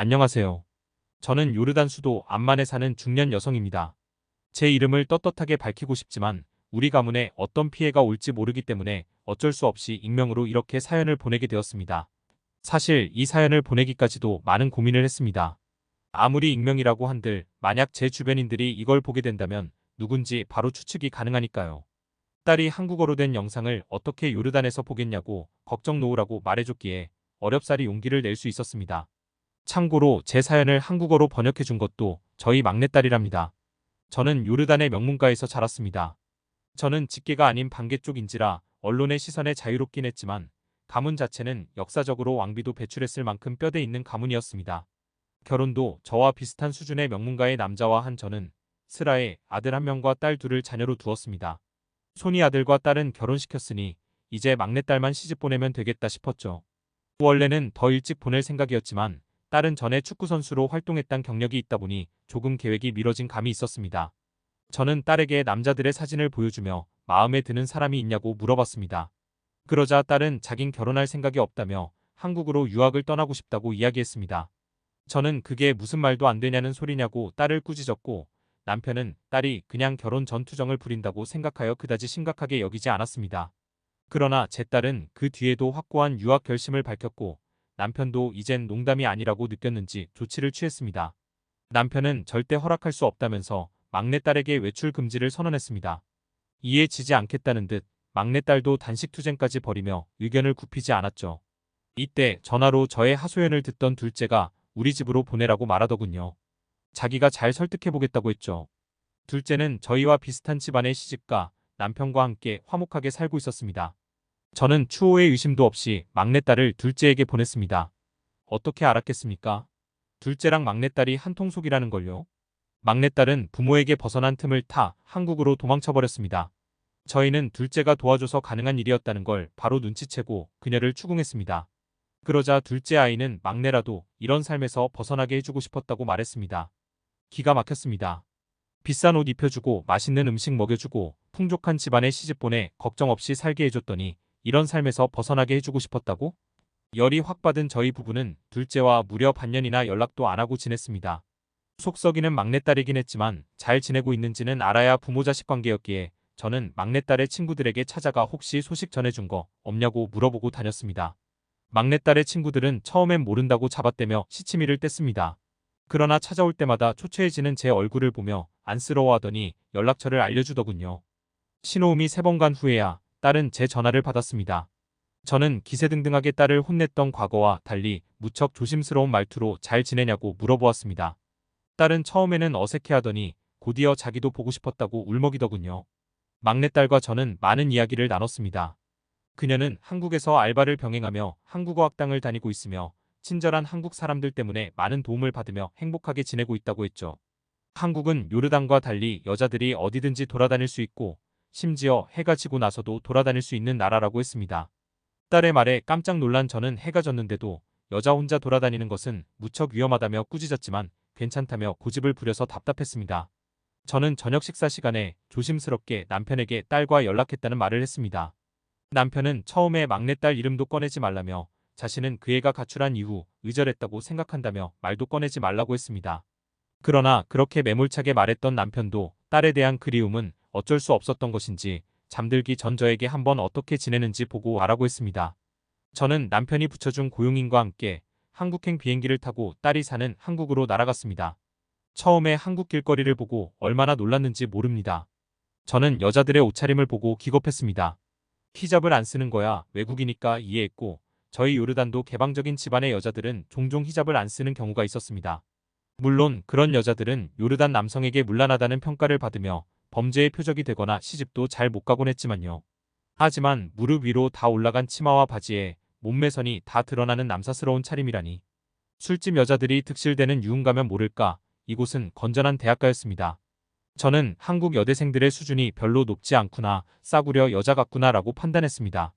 안녕하세요. 저는 요르단 수도 암만에 사는 중년 여성입니다. 제 이름을 떳떳하게 밝히고 싶지만 우리 가문에 어떤 피해가 올지 모르기 때문에 어쩔 수 없이 익명으로 이렇게 사연을 보내게 되었습니다. 사실 이 사연을 보내기까지도 많은 고민을 했습니다. 아무리 익명이라고 한들 만약 제 주변인들이 이걸 보게 된다면 누군지 바로 추측이 가능하니까요. 딸이 한국어로 된 영상을 어떻게 요르단에서 보겠냐고 걱정 놓으라고 말해줬기에 어렵사리 용기를 낼 수 있었습니다. 참고로 제 사연을 한국어로 번역해 준 것도 저희 막내딸이랍니다. 저는 요르단의 명문가에서 자랐습니다. 저는 직계가 아닌 반계 쪽인지라 언론의 시선에 자유롭긴 했지만 가문 자체는 역사적으로 왕비도 배출했을 만큼 뼈대 있는 가문이었습니다. 결혼도 저와 비슷한 수준의 명문가의 남자와 한 저는 슬하에 아들 한 명과 딸 둘을 자녀로 두었습니다. 손이 아들과 딸은 결혼시켰으니 이제 막내딸만 시집 보내면 되겠다 싶었죠. 원래는 더 일찍 보낼 생각이었지만 딸은 전에 축구선수로 활동했던 경력이 있다 보니 조금 계획이 미뤄진 감이 있었습니다. 저는 딸에게 남자들의 사진을 보여주며 마음에 드는 사람이 있냐고 물어봤습니다. 그러자 딸은 자긴 결혼할 생각이 없다며 한국으로 유학을 떠나고 싶다고 이야기했습니다. 저는 그게 무슨 말도 안 되냐는 소리냐고 딸을 꾸짖었고 남편은 딸이 그냥 결혼 전 투정을 부린다고 생각하여 그다지 심각하게 여기지 않았습니다. 그러나 제 딸은 그 뒤에도 확고한 유학 결심을 밝혔고 남편도 이젠 농담이 아니라고 느꼈는지 조치를 취했습니다. 남편은 절대 허락할 수 없다면서 막내딸에게 외출 금지를 선언했습니다. 이에 지지 않겠다는 듯 막내딸도 단식 투쟁까지 벌이며 의견을 굽히지 않았죠. 이때 전화로 저의 하소연을 듣던 둘째가 우리 집으로 보내라고 말하더군요. 자기가 잘 설득해보겠다고 했죠. 둘째는 저희와 비슷한 집안의 시집가 남편과 함께 화목하게 살고 있었습니다. 저는 추호의 의심도 없이 막내딸을 둘째에게 보냈습니다. 어떻게 알았겠습니까? 둘째랑 막내딸이 한통속이라는 걸요. 막내딸은 부모에게 벗어난 틈을 타 한국으로 도망쳐버렸습니다. 저희는 둘째가 도와줘서 가능한 일이었다는 걸 바로 눈치채고 그녀를 추궁했습니다. 그러자 둘째 아이는 막내라도 이런 삶에서 벗어나게 해주고 싶었다고 말했습니다. 기가 막혔습니다. 비싼 옷 입혀주고 맛있는 음식 먹여주고 풍족한 집안에 시집보내 걱정 없이 살게 해줬더니 이런 삶에서 벗어나게 해주고 싶었다고? 열이 확 받은 저희 부부는 둘째와 무려 반년이나 연락도 안 하고 지냈습니다. 속 썩이는 막내딸이긴 했지만 잘 지내고 있는지는 알아야 부모 자식 관계였기에 저는 막내딸의 친구들에게 찾아가 혹시 소식 전해준 거 없냐고 물어보고 다녔습니다. 막내딸의 친구들은 처음엔 모른다고 잡아떼며 시치미를 뗐습니다. 그러나 찾아올 때마다 초췌해지는 제 얼굴을 보며 안쓰러워하더니 연락처를 알려주더군요. 신호음이 3번 간 후에야 딸은 제 전화를 받았습니다. 저는 기세등등하게 딸을 혼냈던 과거와 달리 무척 조심스러운 말투로 잘 지내냐고 물어보았습니다. 딸은 처음에는 어색해하더니 곧이어 자기도 보고 싶었다고 울먹이더군요. 막내딸과 저는 많은 이야기를 나눴습니다. 그녀는 한국에서 알바를 병행하며 한국어 학당을 다니고 있으며 친절한 한국 사람들 때문에 많은 도움을 받으며 행복하게 지내고 있다고 했죠. 한국은 요르단과 달리 여자들이 어디든지 돌아다닐 수 있고 심지어 해가 지고 나서도 돌아다닐 수 있는 나라라고 했습니다. 딸의 말에 깜짝 놀란 저는 해가 졌는데도 여자 혼자 돌아다니는 것은 무척 위험하다며 꾸짖었지만 괜찮다며 고집을 부려서 답답했습니다. 저는 저녁 식사 시간에 조심스럽게 남편에게 딸과 연락했다는 말을 했습니다. 남편은 처음에 막내딸 이름도 꺼내지 말라며 자신은 그 애가 가출한 이후 의절했다고 생각한다며 말도 꺼내지 말라고 했습니다. 그러나 그렇게 매몰차게 말했던 남편도 딸에 대한 그리움은 어쩔 수 없었던 것인지 잠들기 전 저에게 한번 어떻게 지내는지 보고 와라고 했습니다. 저는 남편이 붙여준 고용인과 함께 한국행 비행기를 타고 딸이 사는 한국으로 날아갔습니다. 처음에 한국 길거리를 보고 얼마나 놀랐는지 모릅니다. 저는 여자들의 옷차림을 보고 기겁했습니다. 히잡을 안 쓰는 거야 외국이니까 이해했고 저희 요르단도 개방적인 집안의 여자들은 종종 히잡을 안 쓰는 경우가 있었습니다. 물론 그런 여자들은 요르단 남성에게 문란하다는 평가를 받으며 범죄의 표적이 되거나 시집도 잘 못 가곤 했지만요. 하지만 무릎 위로 다 올라간 치마와 바지에 몸매선이 다 드러나는 남사스러운 차림이라니. 술집 여자들이 득실대는 유흥가면 모를까 이곳은 건전한 대학가였습니다. 저는 한국 여대생들의 수준이 별로 높지 않구나 싸구려 여자 같구나 라고 판단했습니다.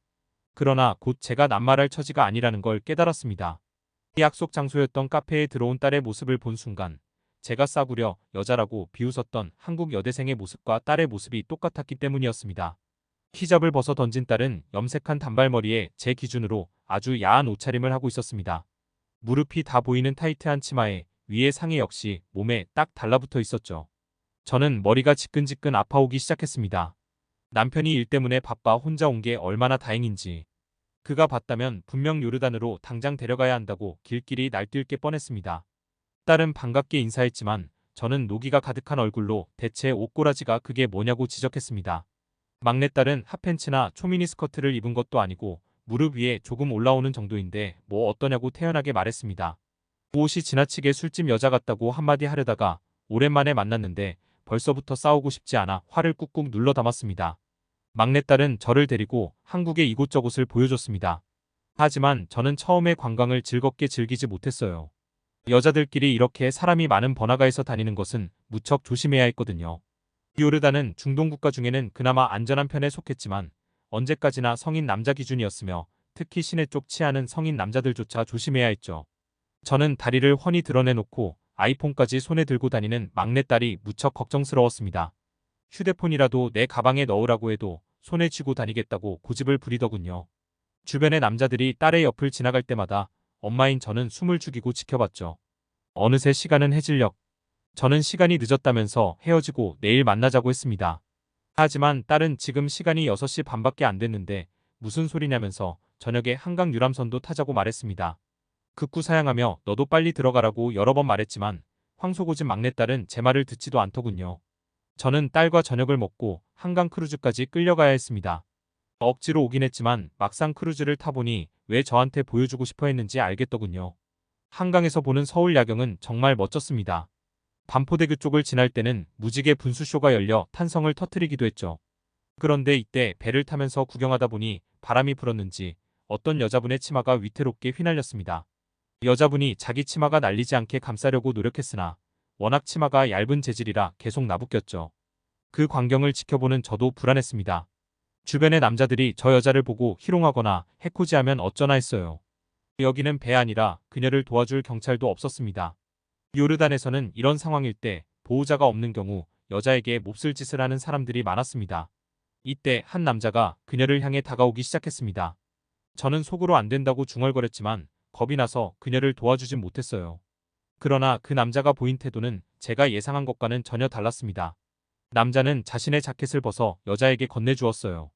그러나 곧 제가 낱말할 처지가 아니라는 걸 깨달았습니다. 약속 장소였던 카페에 들어온 딸의 모습을 본 순간 제가 싸구려 여자라고 비웃었던 한국 여대생의 모습과 딸의 모습이 똑같았기 때문이었습니다. 히잡을 벗어 던진 딸은 염색한 단발머리에 제 기준으로 아주 야한 옷차림을 하고 있었습니다. 무릎이 다 보이는 타이트한 치마에 위에 상의 역시 몸에 딱 달라붙어 있었죠. 저는 머리가 지끈지끈 아파오기 시작했습니다. 남편이 일 때문에 바빠 혼자 온 게 얼마나 다행인지. 그가 봤다면 분명 요르단으로 당장 데려가야 한다고 길길이 날뛸 게 뻔했습니다. 딸은 반갑게 인사했지만 저는 노기가 가득한 얼굴로 대체 옷꼬라지가 그게 뭐냐고 지적했습니다. 막내딸은 핫팬츠나 초미니 스커트를 입은 것도 아니고 무릎 위에 조금 올라오는 정도인데 뭐 어떠냐고 태연하게 말했습니다. 옷이 지나치게 술집 여자 같다고 한마디 하려다가 오랜만에 만났는데 벌써부터 싸우고 싶지 않아 화를 꾹꾹 눌러 담았습니다. 막내딸은 저를 데리고 한국의 이곳저곳을 보여줬습니다. 하지만 저는 처음에 관광을 즐겁게 즐기지 못했어요. 여자들끼리 이렇게 사람이 많은 번화가에서 다니는 것은 무척 조심해야 했거든요. 요르단은 중동 국가 중에는 그나마 안전한 편에 속했지만 언제까지나 성인 남자 기준이었으며 특히 시내 쪽 치안은 성인 남자들조차 조심해야 했죠. 저는 다리를 훤히 드러내놓고 아이폰까지 손에 들고 다니는 막내딸이 무척 걱정스러웠습니다. 휴대폰이라도 내 가방에 넣으라고 해도 손에 쥐고 다니겠다고 고집을 부리더군요. 주변의 남자들이 딸의 옆을 지나갈 때마다 엄마인 저는 숨을 죽이고 지켜봤죠. 어느새 시간은 해질녘. 저는 시간이 늦었다면서 헤어지고 내일 만나자고 했습니다. 하지만 딸은 지금 시간이 6시 반밖에 안 됐는데 무슨 소리냐면서 저녁에 한강 유람선도 타자고 말했습니다. 극구 사양하며 너도 빨리 들어가라고 여러 번 말했지만 황소고집 막내딸은 제 말을 듣지도 않더군요. 저는 딸과 저녁을 먹고 한강 크루즈까지 끌려가야 했습니다. 억지로 오긴 했지만 막상 크루즈를 타보니 왜 저한테 보여주고 싶어 했는지 알겠더군요. 한강에서 보는 서울 야경은 정말 멋졌습니다. 반포대교 쪽을 지날 때는 무지개 분수쇼가 열려 탄성을 터뜨리기도 했죠. 그런데 이때 배를 타면서 구경하다 보니 바람이 불었는지 어떤 여자분의 치마가 위태롭게 휘날렸습니다. 여자분이 자기 치마가 날리지 않게 감싸려고 노력했으나 워낙 치마가 얇은 재질이라 계속 나부꼈죠. 그 광경을 지켜보는 저도 불안했습니다. 주변의 남자들이 저 여자를 보고 희롱하거나 해코지하면 어쩌나 했어요. 여기는 배 아니라 그녀를 도와줄 경찰도 없었습니다. 요르단에서는 이런 상황일 때 보호자가 없는 경우 여자에게 몹쓸 짓을 하는 사람들이 많았습니다. 이때 한 남자가 그녀를 향해 다가오기 시작했습니다. 저는 속으로 안 된다고 중얼거렸지만 겁이 나서 그녀를 도와주진 못했어요. 그러나 그 남자가 보인 태도는 제가 예상한 것과는 전혀 달랐습니다. 남자는 자신의 자켓을 벗어 여자에게 건네주었어요.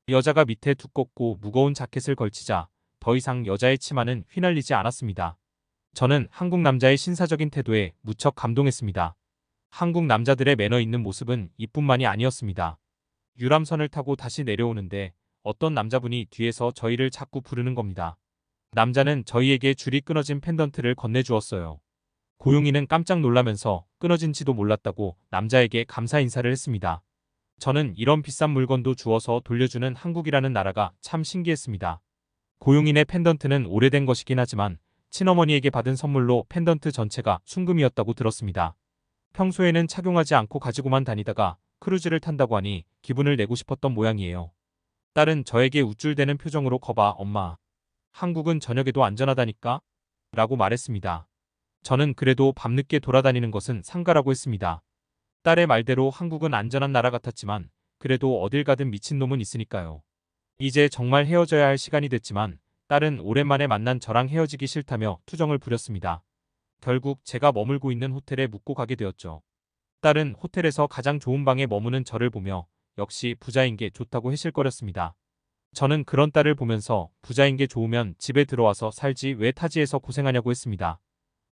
여자가 밑에 두껍고 무거운 자켓을 걸치자 더 이상 여자의 치마는 휘날리지 않았습니다. 저는 한국 남자의 신사적인 태도에 무척 감동했습니다. 한국 남자들의 매너 있는 모습은 이뿐만이 아니었습니다. 유람선을 타고 다시 내려오는데 어떤 남자분이 뒤에서 저희를 자꾸 부르는 겁니다. 남자는 저희에게 줄이 끊어진 펜던트를 건네주었어요. 고용이는 깜짝 놀라면서 끊어진지도 몰랐다고 남자에게 감사 인사를 했습니다. 저는 이런 비싼 물건도 주어서 돌려주는 한국이라는 나라가 참 신기했습니다. 고용인의 펜던트는 오래된 것이긴 하지만 친어머니에게 받은 선물로 펜던트 전체가 순금이었다고 들었습니다. 평소에는 착용하지 않고 가지고만 다니다가 크루즈를 탄다고 하니 기분을 내고 싶었던 모양이에요. 딸은 저에게 우쭐대는 표정으로 거봐 엄마. 한국은 저녁에도 안전하다니까? 라고 말했습니다. 저는 그래도 밤늦게 돌아다니는 것은 상가라고 했습니다. 딸의 말대로 한국은 안전한 나라 같았지만 그래도 어딜 가든 미친놈은 있으니까요. 이제 정말 헤어져야 할 시간이 됐지만 딸은 오랜만에 만난 저랑 헤어지기 싫다며 투정을 부렸습니다. 결국 제가 머물고 있는 호텔에 묵고 가게 되었죠. 딸은 호텔에서 가장 좋은 방에 머무는 저를 보며 역시 부자인 게 좋다고 해실거렸습니다. 저는 그런 딸을 보면서 부자인 게 좋으면 집에 들어와서 살지 왜 타지에서 고생하냐고 했습니다.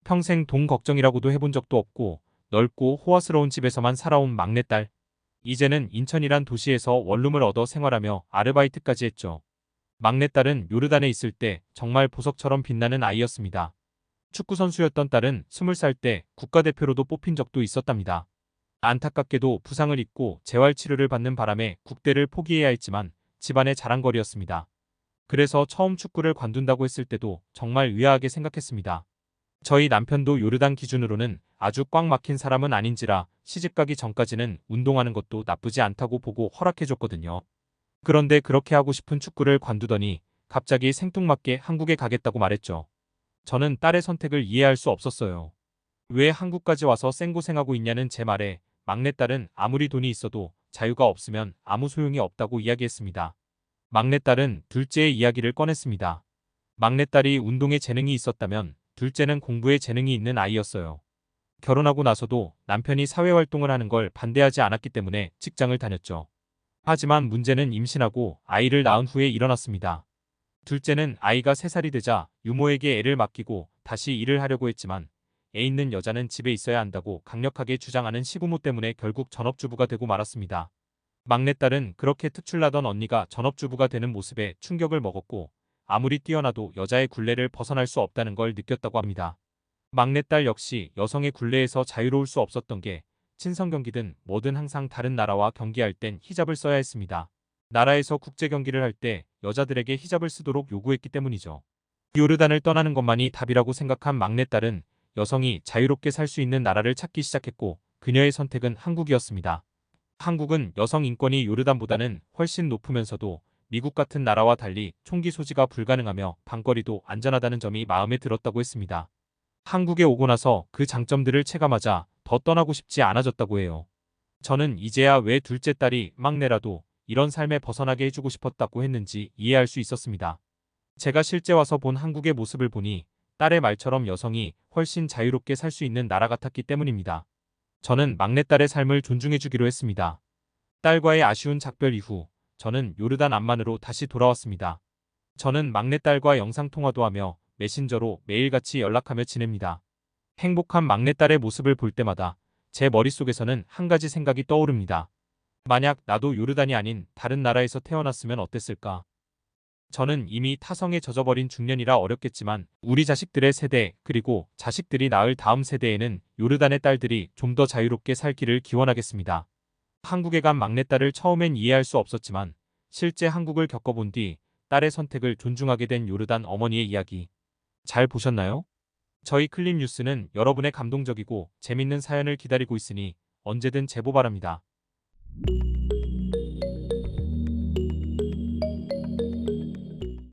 평생 돈 걱정이라고도 해본 적도 없고 넓고 호화스러운 집에서만 살아온 막내딸. 이제는 인천이란 도시에서 원룸을 얻어 생활하며 아르바이트까지 했죠. 막내딸은 요르단에 있을 때 정말 보석처럼 빛나는 아이였습니다. 축구선수였던 딸은 20살 때 국가대표로도 뽑힌 적도 있었답니다. 안타깝게도 부상을 입고 재활치료를 받는 바람에 국대를 포기해야 했지만 집안의 자랑거리였습니다. 그래서 처음 축구를 관둔다고 했을 때도 정말 의아하게 생각했습니다. 저희 남편도 요르단 기준으로는 아주 꽉 막힌 사람은 아닌지라 시집가기 전까지는 운동하는 것도 나쁘지 않다고 보고 허락해줬거든요. 그런데 그렇게 하고 싶은 축구를 관두더니 갑자기 생뚱맞게 한국에 가겠다고 말했죠. 저는 딸의 선택을 이해할 수 없었어요. 왜 한국까지 와서 생고생하고 있냐는 제 말에 막내딸은 아무리 돈이 있어도 자유가 없으면 아무 소용이 없다고 이야기했습니다. 막내딸은 둘째의 이야기를 꺼냈습니다. 막내딸이 운동에 재능이 있었다면 둘째는 공부에 재능이 있는 아이였어요. 결혼하고 나서도 남편이 사회활동을 하는 걸 반대하지 않았기 때문에 직장을 다녔죠. 하지만 문제는 임신하고 아이를 낳은 후에 일어났습니다. 둘째는 아이가 3살이 되자 유모에게 애를 맡기고 다시 일을 하려고 했지만 애 있는 여자는 집에 있어야 한다고 강력하게 주장하는 시부모 때문에 결국 전업주부가 되고 말았습니다. 막내딸은 그렇게 특출나던 언니가 전업주부가 되는 모습에 충격을 먹었고 아무리 뛰어나도 여자의 굴레를 벗어날 수 없다는 걸 느꼈다고 합니다. 막내딸 역시 여성의 굴레에서 자유로울 수 없었던 게 친선 경기든 뭐든 항상 다른 나라와 경기할 땐 히잡을 써야 했습니다. 나라에서 국제 경기를 할 때 여자들에게 히잡을 쓰도록 요구했기 때문이죠. 요르단을 떠나는 것만이 답이라고 생각한 막내딸은 여성이 자유롭게 살 수 있는 나라를 찾기 시작했고 그녀의 선택은 한국이었습니다. 한국은 여성 인권이 요르단보다는 훨씬 높으면서도 미국 같은 나라와 달리 총기 소지가 불가능하며 방거리도 안전하다는 점이 마음에 들었다고 했습니다. 한국에 오고 나서 그 장점들을 체감하자 더 떠나고 싶지 않아졌다고 해요. 저는 이제야 왜 둘째 딸이 막내라도 이런 삶에 벗어나게 해주고 싶었다고 했는지 이해할 수 있었습니다. 제가 실제 와서 본 한국의 모습을 보니 딸의 말처럼 여성이 훨씬 자유롭게 살 수 있는 나라 같았기 때문입니다. 저는 막내딸의 삶을 존중해주기로 했습니다. 딸과의 아쉬운 작별 이후 저는 요르단 암만으로 다시 돌아왔습니다. 저는 막내딸과 영상통화도 하며 메신저로 매일같이 연락하며 지냅니다. 행복한 막내딸의 모습을 볼 때마다 제 머릿속에서는 한 가지 생각이 떠오릅니다. 만약 나도 요르단이 아닌 다른 나라에서 태어났으면 어땠을까? 저는 이미 타성에 젖어버린 중년이라 어렵겠지만 우리 자식들의 세대 그리고 자식들이 낳을 다음 세대에는 요르단의 딸들이 좀 더 자유롭게 살기를 기원하겠습니다. 한국에 간 막내딸을 처음엔 이해할 수 없었지만 실제 한국을 겪어본 뒤 딸의 선택을 존중하게 된 요르단 어머니의 이야기. 잘 보셨나요? 저희 클립 뉴스는 여러분의 감동적이고 재밌는 사연을 기다리고 있으니 언제든 제보 바랍니다.